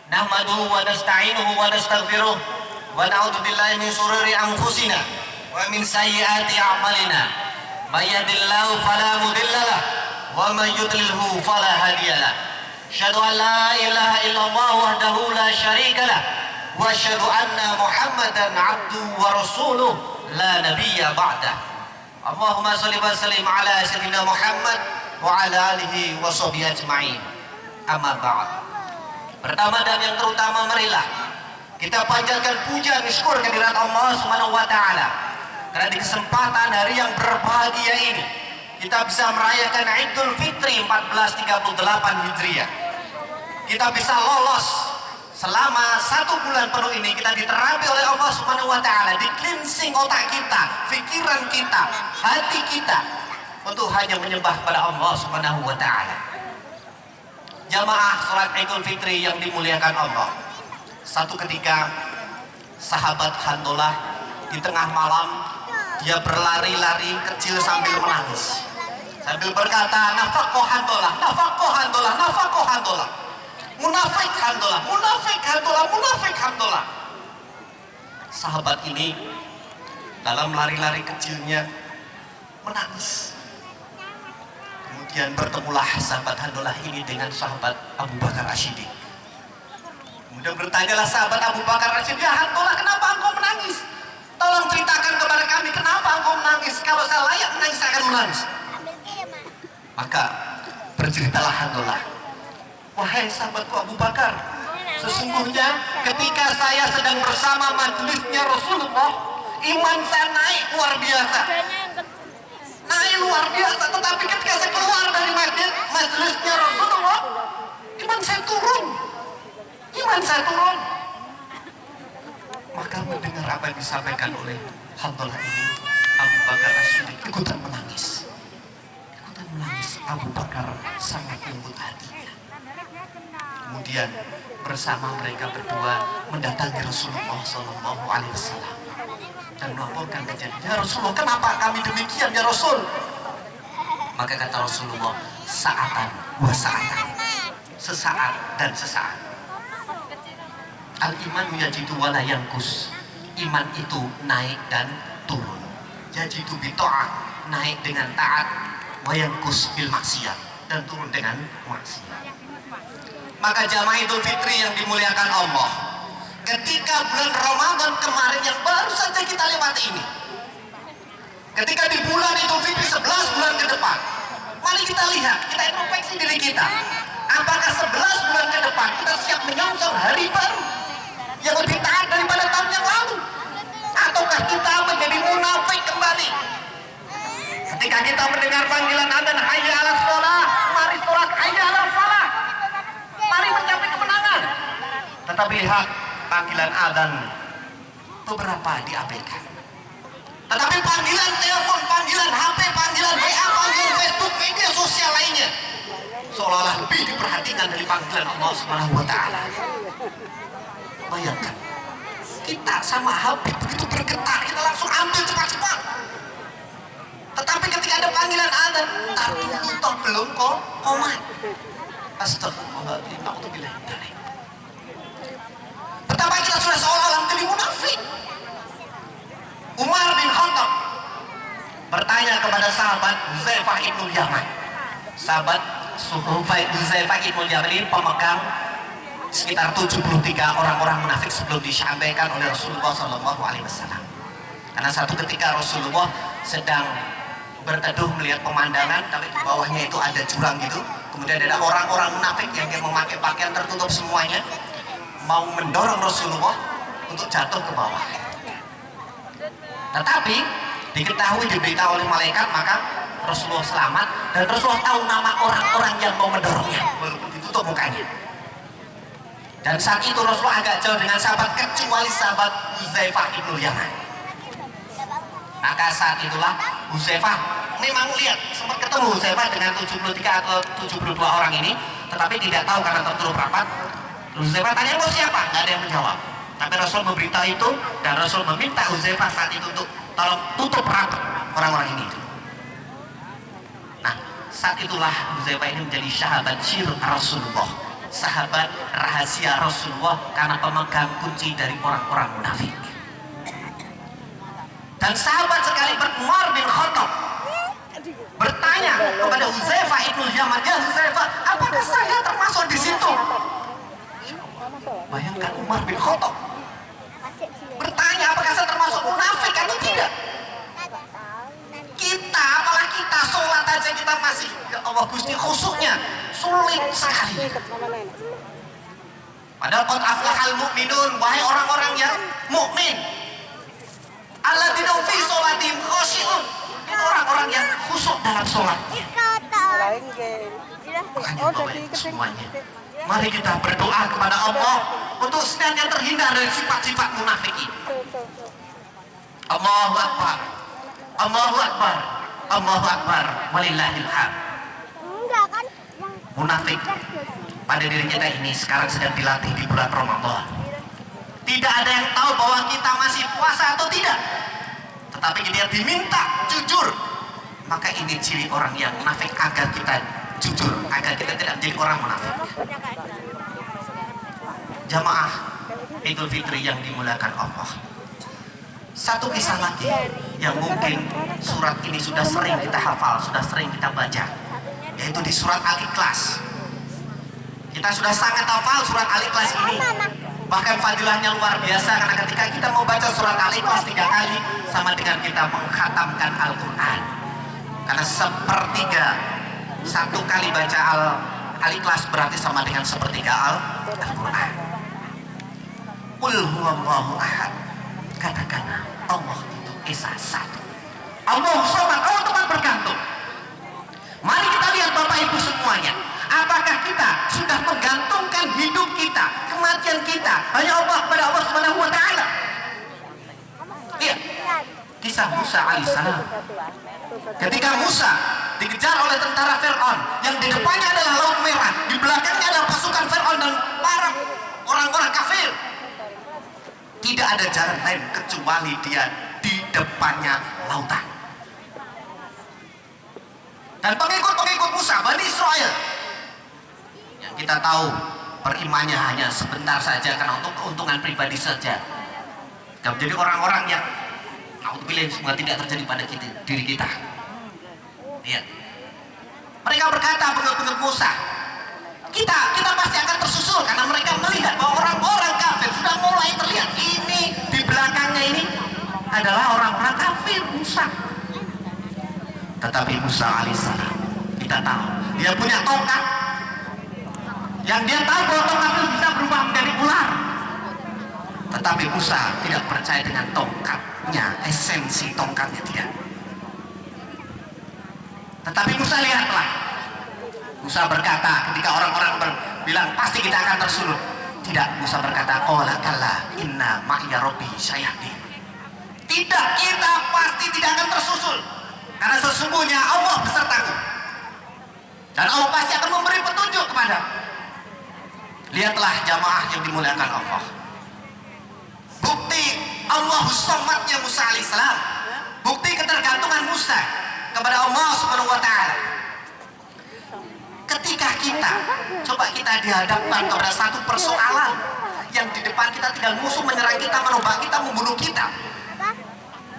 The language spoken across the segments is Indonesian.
Nahmaduhu wa nasta'inuhu wa nastaghfiruh wa na'udzu billahi min shururi anfusina wa min sayyiati a'malina. May yahdihillahu fala mudhillalah wa may yudlilhu fala hadiyalah. Asyhadu an la ilaha illallah wahdahu la syarikalah wa asyhadu anna Muhammadan 'abduhu wa rasuluh la nabiyya ba'dah. Allahumma shalli wa sallim ala sayyidina Muhammad wa ala alihi wa sahbihi ajma'in. Amma ba'd. Pertama dan yang terutama, marilah kita panjatkan puja dan syukur kehadirat Allah Subhanahu wa taala. Karena di kesempatan hari yang berbahagia ini kita bisa merayakan Idul Fitri 1438 Hijriah. Kita bisa lolos selama 1 bulan penuh ini, kita diterapi oleh Allah Subhanahu wa taala, di cleansing otak kita, pikiran kita, hati kita untuk hanya menyembah pada Allah Subhanahu wa taala. Jamaah sholat Idul Fitri yang dimuliakan Allah. Satu ketika sahabat Handolah di tengah malam dia berlari-lari kecil sambil menangis, sambil berkata, nafaqo Handolah, nafaqo Handolah, nafaqo Handolah, munafik Handolah, munafik Handolah, munafik Handolah. Sahabat ini dalam lari-lari kecilnya menangis. Kemudian bertemulah sahabat Handolah ini dengan sahabat Abu Bakar As-Siddiq. Kemudian bertanyalah sahabat Abu Bakar As-Siddiq, ya Handolah, kenapa engkau menangis? Tolong ceritakan kepada kami, kenapa engkau menangis? Kalau saya layak menangis, saya akan menangis. Maka berceritalah Handolah, wahai sahabatku Abu Bakar, sesungguhnya ketika saya sedang bersama majelisnya Rasulullah, iman saya naik luar biasa. Naik luar biasa, tetapi ketika saya keluar dari majelisnya Rasulullah, iman saya turun. Iman saya turun. Maka mendengar apa yang disampaikan oleh Handolah ini, Abu Bakar As-Siddiq ikutan menangis. Ikutan menangis. Abu Bakar sangat lembut hatinya. Kemudian bersama mereka berdua mendatangi Rasulullah SAW dan melaporkan kejadian. Ya Rasulullah, kenapa kami demikian ya Rasul? Maka kata Rasulullah, sa'atan wa sa'atan, sesaat dan sesaat. Al-iman yajidu wa la yanqus. Iman itu naik dan turun. Yajidu bi ta'ah, naik dengan taat, wa yanqus bil maksiat, dan turun dengan maksiat. Maka jamaah Idul Fitri yang dimuliakan Allah, ketika bulan Ramadan kemarin yang baru saja kita lewati ini, ketika di bulan Idul Fitri 11 bulan ke depan, mari kita lihat, kita introspeksi diri kita. Apakah 11 bulan ke depan kita siap menyongsong hari baru yang lebih taat daripada tahun yang lalu? Ataukah kita menjadi munafik kembali? Ketika kita mendengar panggilan adzan hayya 'alas shalah, mari sholat hayya 'alas shalah, mari mencapai kemenangan. Tetapi lihat, panggilan adzan beberapa diabaikan. Tetapi panggilan telepon, panggilan HP, panggilan WA, panggilan Facebook, media sosial lainnya seolah-olah lebih diperhatikan dari panggilan Allah Subhanahu wa taala. Bayangkan, kita sama Habib begitu bergetar, kita langsung ambil cepat-cepat. Tetapi ketika ada panggilan adzan, entar dulu toh belum kok komat. Astagfirullahaladzim, na'udzubillah. Betapa kita sudah seolah-olah menjadi munafik. Umar bin Khattab bertanya kepada sahabat Huzaifah ibn Yaman. Sahabat Huzaifah ibn Yaman ini pemegang sekitar 73 orang-orang munafik sebelum disampaikan oleh Rasulullah SAW. Karena satu ketika Rasulullah sedang berteduh melihat pemandangan, tapi di bawahnya itu ada jurang gitu. Kemudian ada orang-orang munafik yang memakai pakaian tertutup semuanya, mau mendorong Rasulullah untuk jatuh ke bawah. Tetapi diketahui, diberitahu oleh malaikat, maka Rasulullah selamat, dan Rasulullah tahu nama orang-orang yang mau mendorongnya walaupun ditutup mukanya. Dan saat itu Rasulullah agak jauh dengan sahabat, kecuali sahabat Huzaifah ibn Yaman. Maka saat itulah Huzaifah memang lihat, sempat ketemu Huzaifah dengan 73 atau 72 orang ini, tetapi tidak tahu karena tertutup rapat. Huzaifah tanya, "Engkau siapa?" Tidak ada yang menjawab. Tapi Rasul memberitahu itu, dan Rasul meminta Huzaifah saat itu untuk tolong tutup rapat orang-orang ini. Nah, saat itulah Huzaifah ini menjadi sahabat sir Rasulullah sahabat rahasia Rasulullah karena pemegang kunci dari orang-orang munafik. Dan sahabat sekaliber Umar bin Khattab bertanya kepada Hudzaifah ibnul Yaman, ya Hudzaifah, apakah saya termasuk di situ? Bayangkan Umar bin Khattab bertanya apakah saya termasuk munafik atau tidak. Kita, apalah kita, sholat aja kita masih, ya Allah Gusti, khusyuknya sulit sekali. Padahal qad aflahal mu'minun, wahai orang-orang yang mukmin, alladzina fi sholatihim khashi'un, itu orang-orang yang khusyuk dalam sholat. Makanya Bapak Ibu semuanya, mari kita berdoa kepada Allah untuk senantiasa terhindar dari sifat-sifat munafik ini. Allahu Akbar, Allahu Akbar, Allahu Akbar, walillahil hamd. Munafik pada diri kita ini sekarang sedang dilatih di bulan Ramadan. Tidak ada yang tahu bahwa kita masih puasa atau tidak, tetapi kita diminta jujur. Maka ini ciri orang yang munafik, agar kita jujur, agar kita tidak menjadi orang munafik. Jamaah Idul Fitri yang dimuliakan Allah, satu kisah lagi yang mungkin surat ini sudah sering kita hafal, sudah sering kita baca, yaitu di surat Al-Ikhlas. Kita sudah sangat hafal surat Al-Ikhlas ini, bahkan fadilahnya luar biasa, karena ketika kita mau baca surat Al-Ikhlas 3 kali sama dengan kita mengkhatamkan Al-Quran. Karena sepertiga, 1 kali baca Al-Ikhlas berarti sama dengan sepertiga Al-Quran. Qul huwallahu ahad, katakanlah Allah itu Esa satu, Allahu samad, Allah tempat bergantung. Mari kita lihat Bapak Ibu semuanya, apakah kita sudah menggantungkan hidup kita, kematian kita hanya Allah, kepada Allah Subhanahu wa taala? Lihat kisah Musa alaihissalam. Ketika Musa dikejar oleh tentara Fir'aun, yang di depannya adalah Laut Merah, di belakangnya adalah pasukan Fir'aun dan para orang-orang kafir. Tidak ada jalan lain kecuali dia di depannya lautan. Dan pengikut-pengikut Musa, Bani Israel, yang kita tahu berimannya hanya sebentar saja karena untuk keuntungan pribadi saja, dan menjadi orang-orang yang naudzubillah semoga tidak terjadi pada diri kita. Lihat, mereka berkata, pengikut Musa, kita pasti akan tersusul, karena mereka melihat bahwa orang-orang kafir sudah mulai terlihat. Ini di belakangnya ini adalah orang-orang kafir Musa. Tetapi Musa alaihissalam, kita tahu dia punya tongkat, yang dia tahu bahwa tongkat itu bisa berubah menjadi ular. Tetapi Musa tidak percaya dengan tongkatnya, esensi tongkatnya tidak. Tetapi Musa, lihatlah, Musa berkata ketika orang-orang bilang pasti kita akan tersulut, tidak, Musa berkata, qala kalla inna ma'iya rabbi sayahdin. Tidak, kita pasti tidak akan tersusul, karena sesungguhnya Allah besertaku dan Allah pasti akan memberi petunjuk kepada. Lihatlah jamaah yang dimuliakan Allah, bukti Allahus samadnya Musa alaihissalam, bukti ketergantungan Musa kepada Allah Subhanahu wa taala. Ketika kita dihadapkan kepada satu persoalan yang di depan kita tinggal musuh menyerang kita, menombak kita, membunuh kita,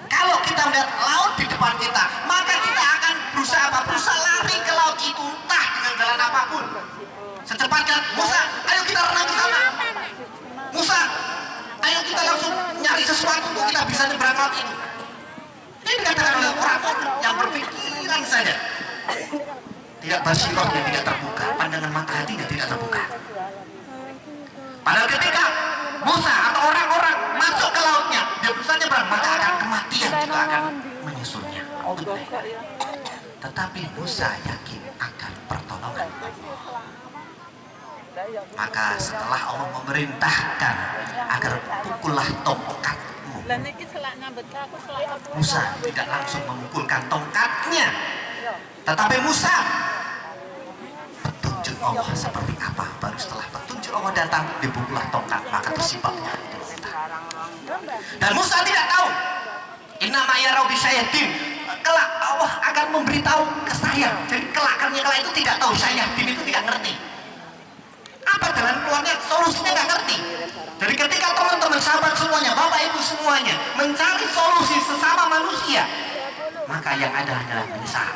kalau kita melihat laut di depan kita, maka kita akan berusaha apa? Berusaha lari ke laut itu, entah dengan jalan apapun. Secepatnya, Musa, ayo kita renang ke sana. Musa, ayo kita langsung nyari sesuatu untuk kita bisa nyebrang laut itu. Ini dikatakan oleh orang yang berpikiran saja, tidak basirahnya tidak terbuka, pandangan mata hatinya tidak terbuka. Padahal ketika Musa atau orang-orang masuk ke lautnya, dia berusaha nyebrang, maka akan kematian juga akan menyusulnya. Tetapi Musa yakin akan pertolongan. Maka setelah Allah memerintahkan agar pukullah tongkatmu, Musa tidak langsung memukulkan tongkatnya, tetapi Musa, petunjuk Allah seperti apa, baru setelah petunjuk Allah datang, dipukullah tongkat, maka tersibaknya itu kita. Dan Musa tidak tahu, inna ma'iya rabbi sayahdin, kelak Allah akan memberitahu ke saya. Jadi kelak itu tidak tahu, sayahdin itu tidak ngerti Apa jalan keluarnya? Solusinya nggak ngerti. Jadi ketika teman-teman sahabat semuanya, bapak ibu semuanya mencari solusi sesama manusia, maka yang ada adalah menyesal.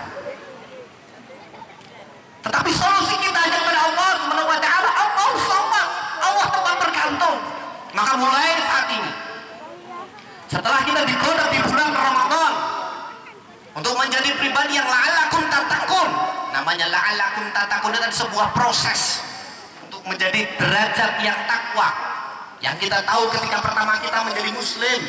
Tetapi solusi kita hanya kepada Allah Subhanahu wa taala. Allah somad, Allah tempat bergantung. Maka mulai saat ini, setelah kita digodok di bulan Ramadan untuk menjadi pribadi yang la'allakum tattaqun. Namanya la'allakum tattaqun itu sebuah proses untuk menjadi derajat yang takwa. Yang kita tahu ketika pertama kita menjadi muslim,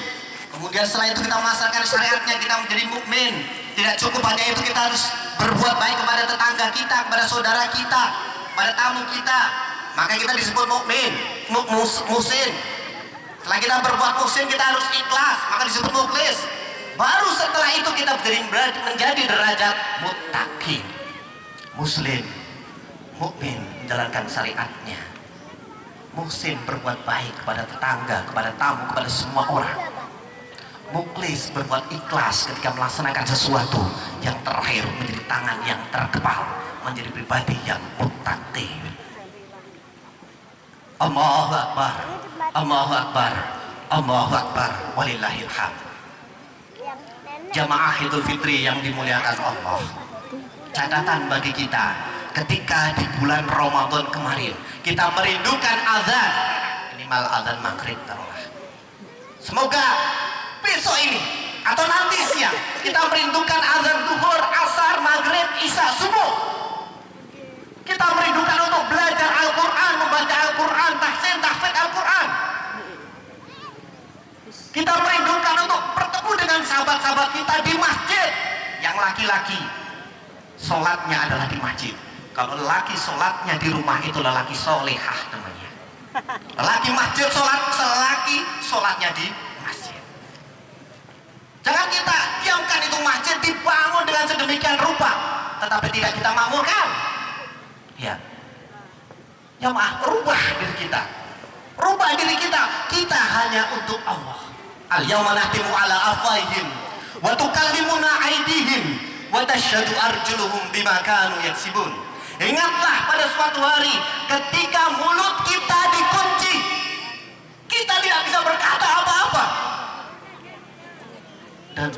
kemudian setelah itu kita melaksanakan syariatnya, kita menjadi mukmin. Tidak cukup hanya itu, kita harus berbuat baik kepada tetangga kita, kepada saudara kita, kepada tamu kita. Maka kita disebut mukmin, muhsin. Setelah kita berbuat muhsin, kita harus ikhlas, maka disebut mukhlis. Baru setelah itu kita menjadi derajat muttaqin, muslim, mukmin, menjalankan syariatnya, muhsin, berbuat baik kepada tetangga, kepada tamu, kepada semua orang. Mukhlis, berbuat ikhlas ketika melaksanakan sesuatu. Yang terakhir menjadi tangan yang terkepal, menjadi pribadi yang muttaqin. Allahu Akbar, Allahu Akbar, Allahu Akbar, walillahil hamd. Jamaah Idul Fitri yang dimuliakan Allah, catatan bagi kita, ketika di bulan Ramadan kemarin kita merindukan azan, minimal azan maghrib taruhlah. Semoga besok ini atau nanti siang kita merindukan azan zuhur, asar, maghrib, isya, subuh. Kita merindukan untuk belajar Al-Quran, membaca Al-Quran, tahsin, tahfidz Al-Quran. Kita merindukan untuk bertemu dengan sahabat-sahabat kita di masjid. Yang laki-laki sholatnya adalah di masjid. Kalau lelaki sholatnya di rumah, itu lelaki solehah namanya. Lelaki masjid sholat, lelaki sholatnya di masjid. Jangan kita diamkan itu masjid dibangun dengan sedemikian rupa, tetapi tidak kita makmurkan. Ya, jamaah, rubah diri kita, rubah diri kita. Kita hanya untuk Allah. Al-yawma nahtimu ala afwahihim wa tukallimuna aydihim wa tashhadu arjuluhum bima kanu yaksibun. Ingatlah pada suatu hari ketika mulut kita dikunci, kita tidak bisa berkata apa-apa, dan